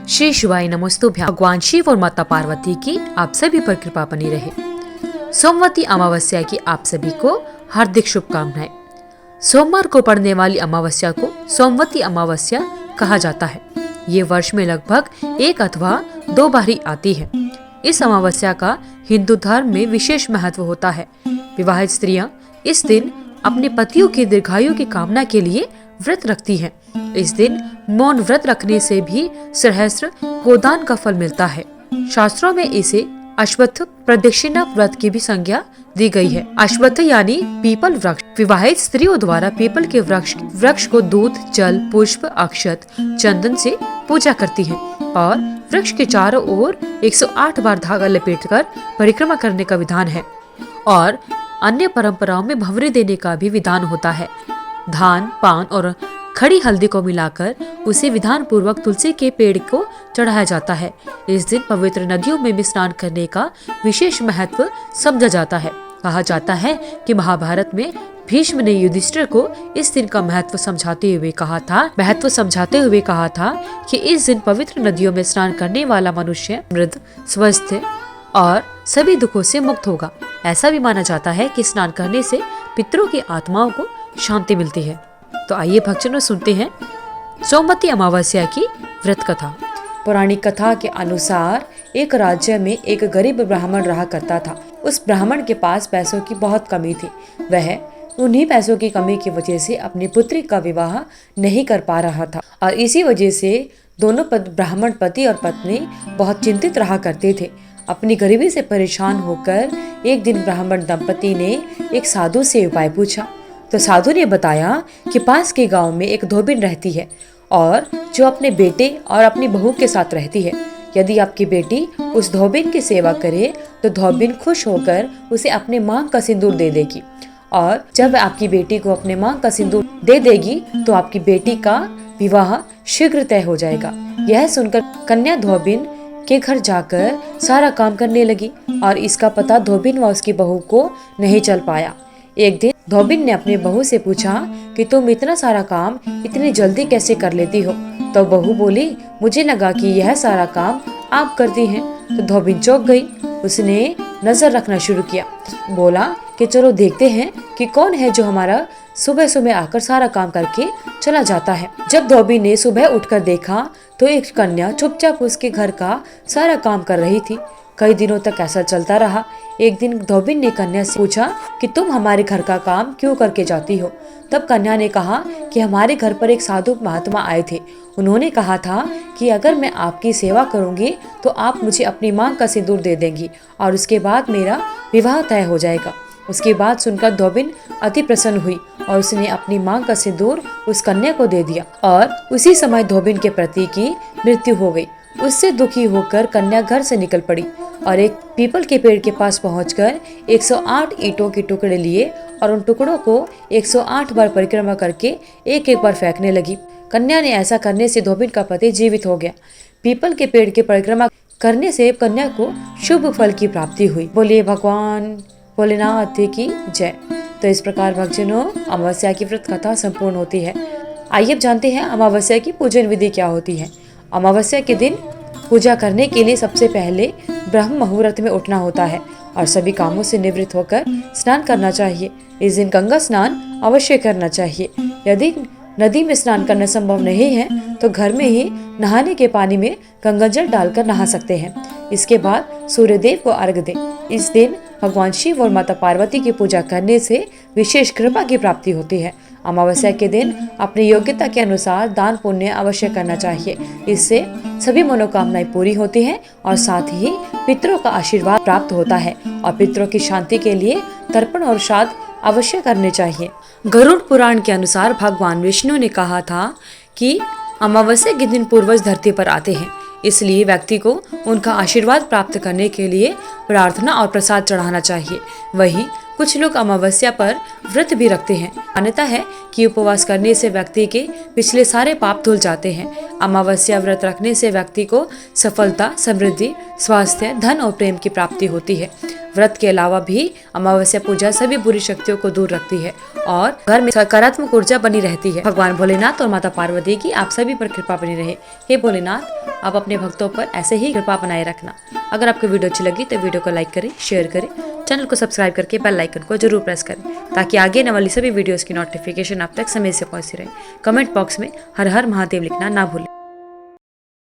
श्री शिवाय नमस्तुभ्याम। भगवान शिव और माता पार्वती की आप सभी पर कृपा बनी रहे। सोमवती अमावस्या की आप सभी को हार्दिक शुभकामनाएं। सोमवार को पड़ने वाली अमावस्या को सोमवती अमावस्या कहा जाता है। ये वर्ष में लगभग एक अथवा दो बार ही आती है। इस अमावस्या का हिंदू धर्म में विशेष महत्व होता है। विवाहित स्त्रियां इस दिन अपने पतियों की दीर्घायु की कामना के लिए व्रत रखती हैं। इस दिन मौन व्रत रखने से भी सहस्त्र गोदान का फल मिलता है। शास्त्रों में इसे अश्वत्थ प्रदक्षिणा व्रत की भी संज्ञा दी गई है। अश्वत्थ यानी पीपल वृक्ष। विवाहित स्त्रियों द्वारा पीपल के वृक्ष को दूध, जल, पुष्प, अक्षत, चंदन से पूजा करती हैं और वृक्ष के चारों ओर 108 बार धागा लपेटकर परिक्रमा करने का विधान है और अन्य परंपराओं में भंवरे देने का भी विधान होता है। धान, पान और खड़ी हल्दी को मिलाकर उसे विधान पूर्वक तुलसी के पेड़ को चढ़ाया जाता है। इस दिन पवित्र नदियों में भी स्नान करने का विशेष महत्व समझा जाता है। कहा जाता है कि महाभारत में भीष्म ने युधिष्ठिर को इस दिन का महत्व समझाते हुए कहा था कि इस दिन पवित्र नदियों में स्नान करने वाला मनुष्य मृद, स्वस्थ और सभी दुखों से मुक्त होगा। ऐसा भी माना जाता है कि स्नान करने से पितरों की आत्माओं को शांति मिलती है। तो आइए भक्तजनों सुनते हैं सोमवती अमावस्या की व्रत कथा। पौराणिक कथा के अनुसार एक राज्य में एक गरीब ब्राह्मण रहा करता था। उस ब्राह्मण के पास पैसों की बहुत कमी थी। वह उन्हीं पैसों की कमी की वजह से अपनी पुत्री का विवाह नहीं कर पा रहा था और इसी वजह से दोनों ब्राह्मण पति और पत्नी बहुत चिंतित रहा करते थे। अपनी गरीबी से परेशान होकर एक दिन ब्राह्मण दंपति ने एक साधु से उपाय पूछा। तो साधु ने बताया कि पास के गांव में एक धोबिन रहती है और जो अपने बेटे और अपनी बहू के साथ रहती है। यदि आपकी बेटी उस धोबिन की सेवा करे तो धोबिन खुश होकर उसे अपने मांग का सिंदूर दे देगी और जब आपकी बेटी को अपने मांग का सिंदूर दे देगी तो आपकी बेटी का विवाह शीघ्र तय हो जाएगा। यह सुनकर कन्या धोबिन के घर जाकर सारा काम करने लगी और इसका पता धोबिन व उसकी बहू को नहीं चल पाया। एक दिन धोबिन ने अपने बहू से पूछा कि तुम इतना सारा काम इतनी जल्दी कैसे कर लेती हो? तो बहू बोली, मुझे लगा कि यह सारा काम आप करती हैं। तो धोबिन चौंक गई। उसने नजर रखना शुरू किया। बोला कि चलो देखते हैं कि कौन है जो हमारा सुबह सुबह आकर सारा काम करके चला जाता है। जब धोबिन ने सुबह उठकर देखा तो एक कन्या चुपचाप उसके घर का सारा काम कर रही थी। कई दिनों तक ऐसा चलता रहा। एक दिन धोबिन ने कन्या से पूछा कि तुम हमारे घर का काम क्यों करके जाती हो? तब कन्या ने कहा कि हमारे घर पर एक साधु महात्मा आए थे। उन्होंने कहा था कि अगर मैं आपकी सेवा करूंगी तो आप मुझे अपनी मांग का सिंदूर दे देंगी और उसके बाद मेरा विवाह तय हो जाएगा। उसकी बात सुनकर धोबिन अति प्रसन्न हुई और उसने अपनी मांग का सिंदूर उस कन्या को दे दिया और उसी समय धोबिन के पति की मृत्यु हो गई। उससे दुखी होकर कन्या घर से निकल पड़ी और एक पीपल के पेड़ के पास पहुंचकर 108 ईंटों के टुकड़े लिए और उन टुकड़ों को 108 बार परिक्रमा करके एक एक बार फेंकने लगी। कन्या ने ऐसा करने से धोबिन का पति जीवित हो गया। पीपल के पेड़ की परिक्रमा करने से कन्या को शुभ फल की प्राप्ति हुई। बोलिए भगवान भोलेनाथ की जय। तो इस प्रकार भक्तजनों अमावस्या की व्रत कथा संपूर्ण होती है। आइए अब जानते हैं अमावस्या की पूजन विधि क्या होती है। अमावस्या के दिन पूजा करने के लिए सबसे पहले ब्रह्म मुहूर्त में उठना होता है और सभी कामों से निवृत्त होकर स्नान करना चाहिए। इस दिन गंगा स्नान अवश्य करना चाहिए। यदि नदी में स्नान करना संभव नहीं है तो घर में ही नहाने के पानी में गंगा जल डालकर नहा सकते हैं। इसके बाद सूर्यदेव को अर्घ दें। इस दिन भगवान शिव और माता पार्वती की पूजा करने से विशेष कृपा की प्राप्ति होती है। अमावस्या के दिन अपनी योग्यता के अनुसार दान पुण्य अवश्य करना चाहिए। इससे सभी मनोकामनाएं पूरी होती हैं और साथ ही पितरों का आशीर्वाद प्राप्त होता है और पितरों की शांति के लिए तर्पण और श्राद्ध अवश्य करने चाहिए। गरुड़ पुराण के अनुसार भगवान विष्णु ने कहा था कि अमावस्या के दिन पूर्वज धरती पर आते हैं, इसलिए व्यक्ति को उनका आशीर्वाद प्राप्त करने के लिए प्रार्थना और प्रसाद चढ़ाना चाहिए। वहीं कुछ लोग अमावस्या पर व्रत भी रखते हैं। मान्यता है कि उपवास करने से व्यक्ति के पिछले सारे पाप धुल जाते हैं। अमावस्या व्रत रखने से व्यक्ति को सफलता, समृद्धि, स्वास्थ्य, धन और प्रेम की प्राप्ति होती है। व्रत के अलावा भी अमावस्या पूजा सभी बुरी शक्तियों को दूर रखती है और घर में सकारात्मक ऊर्जा बनी रहती है। भगवान भोलेनाथ और माता पार्वती की आप सभी पर कृपा बनी रहे। हे भोलेनाथ, आप अपने भक्तों पर ऐसे ही कृपा बनाए रखना। अगर आपको वीडियो अच्छी लगी तो वीडियो को लाइक करें, शेयर करें, चैनल को सब्सक्राइब करके बेल आइकन को जरूर प्रेस करें ताकि आगे आने वाली सभी वीडियोस की नोटिफिकेशन आप तक समय से पहुंचती रहे। कमेंट बॉक्स में हर हर महादेव लिखना ना भूलें।